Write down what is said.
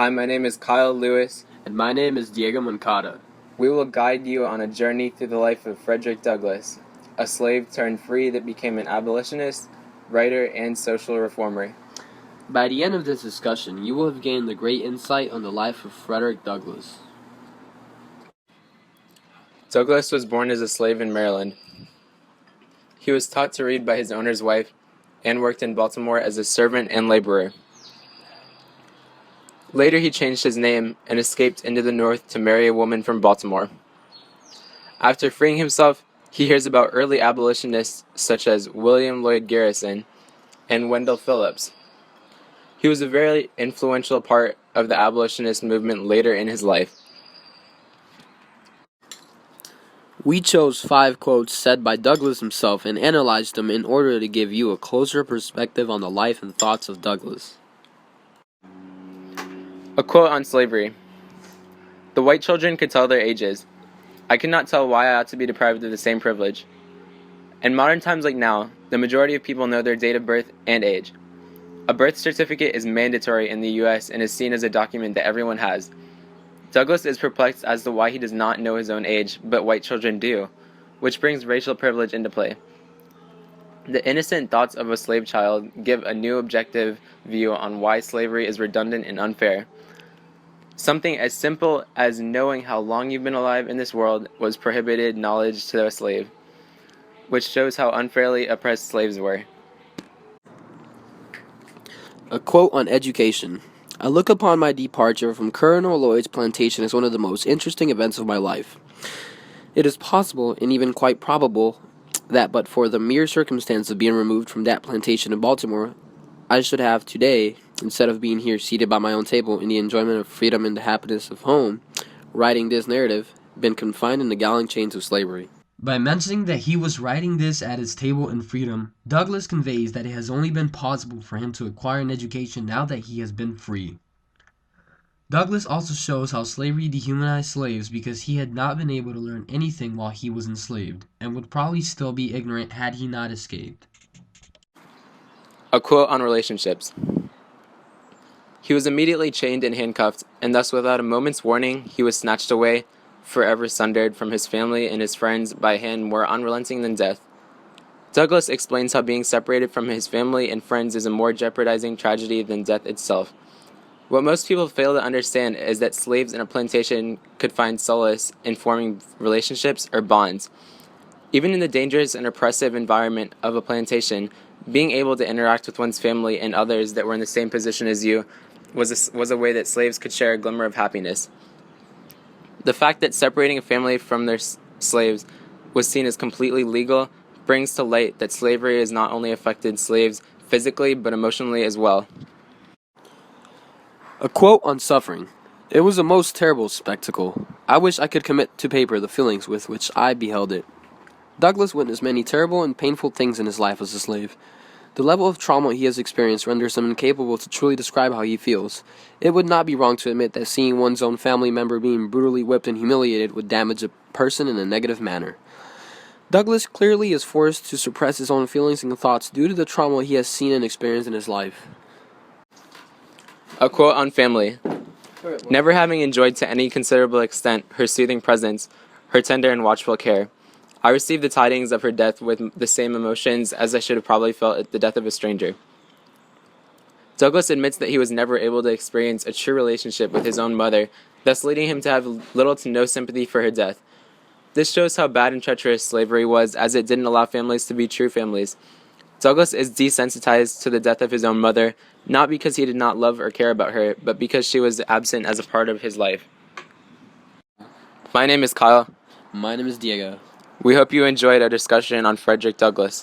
Hi, my name is Kyle Lewis. And my name is Diego Moncada. We will guide you on a journey through the life of Frederick Douglass, a slave turned free that became an abolitionist, writer, and social reformer. By the end of this discussion, you will have gained a great insight on the life of Frederick Douglass. Douglass was born as a slave in Maryland. He was taught to read by his owner's wife and worked in Baltimore as a servant and laborer. Later, he changed his name and escaped into the North to marry a woman from Baltimore. After freeing himself, he hears about early abolitionists such as William Lloyd Garrison and Wendell Phillips. He was a very influential part of the abolitionist movement later in his life. We chose 5 quotes said by Douglass himself and analyzed them in order to give you a closer perspective on the life and thoughts of Douglass. A quote on slavery. The white children could tell their ages. I could not tell why I ought to be deprived of the same privilege. In modern times like now, the majority of people know their date of birth and age. A birth certificate is mandatory in the U.S. and is seen as a document that everyone has. Douglass is perplexed as to why he does not know his own age, but white children do, which brings racial privilege into play. The innocent thoughts of a slave child give a new objective view on why slavery is redundant and unfair. Something as simple as knowing how long you've been alive in this world was prohibited knowledge to a slave, which shows how unfairly oppressed slaves were. A quote on education. I look upon my departure from Colonel Lloyd's plantation as one of the most interesting events of my life. It is possible, and even quite probable, that but for the mere circumstance of being removed from that plantation in Baltimore, I should have today, instead of being here seated by my own table in the enjoyment of freedom and the happiness of home, writing this narrative, been confined in the galling chains of slavery. By mentioning that he was writing this at his table in freedom, Douglass conveys that it has only been possible for him to acquire an education now that he has been free. Douglass also shows how slavery dehumanized slaves because he had not been able to learn anything while he was enslaved, and would probably still be ignorant had he not escaped. A quote on relationships. He was immediately chained and handcuffed, and thus without a moment's warning, he was snatched away, forever sundered from his family and his friends by a hand more unrelenting than death. Douglass explains how being separated from his family and friends is a more jeopardizing tragedy than death itself. What most people fail to understand is that slaves in a plantation could find solace in forming relationships or bonds. Even in the dangerous and oppressive environment of a plantation, being able to interact with one's family and others that were in the same position as you was a way that slaves could share a glimmer of happiness. The fact that separating a family from their slaves was seen as completely legal brings to light that slavery has not only affected slaves physically but emotionally as well. A quote on suffering. It was a most terrible spectacle. I wish I could commit to paper the feelings with which I beheld it. Douglass witnessed many terrible and painful things in his life as a slave. The level of trauma he has experienced renders him incapable to truly describe how he feels. It would not be wrong to admit that seeing one's own family member being brutally whipped and humiliated would damage a person in a negative manner. Douglass clearly is forced to suppress his own feelings and thoughts due to the trauma he has seen and experienced in his life. A quote on family. Never having enjoyed to any considerable extent her soothing presence, her tender and watchful care, I received the tidings of her death with the same emotions as I should have probably felt at the death of a stranger. Douglass admits that he was never able to experience a true relationship with his own mother, thus leading him to have little to no sympathy for her death. This shows how bad and treacherous slavery was, as it didn't allow families to be true families. Douglass is desensitized to the death of his own mother, not because he did not love or care about her, but because she was absent as a part of his life. My name is Kyle. My name is Diego. We hope you enjoyed our discussion on Frederick Douglass.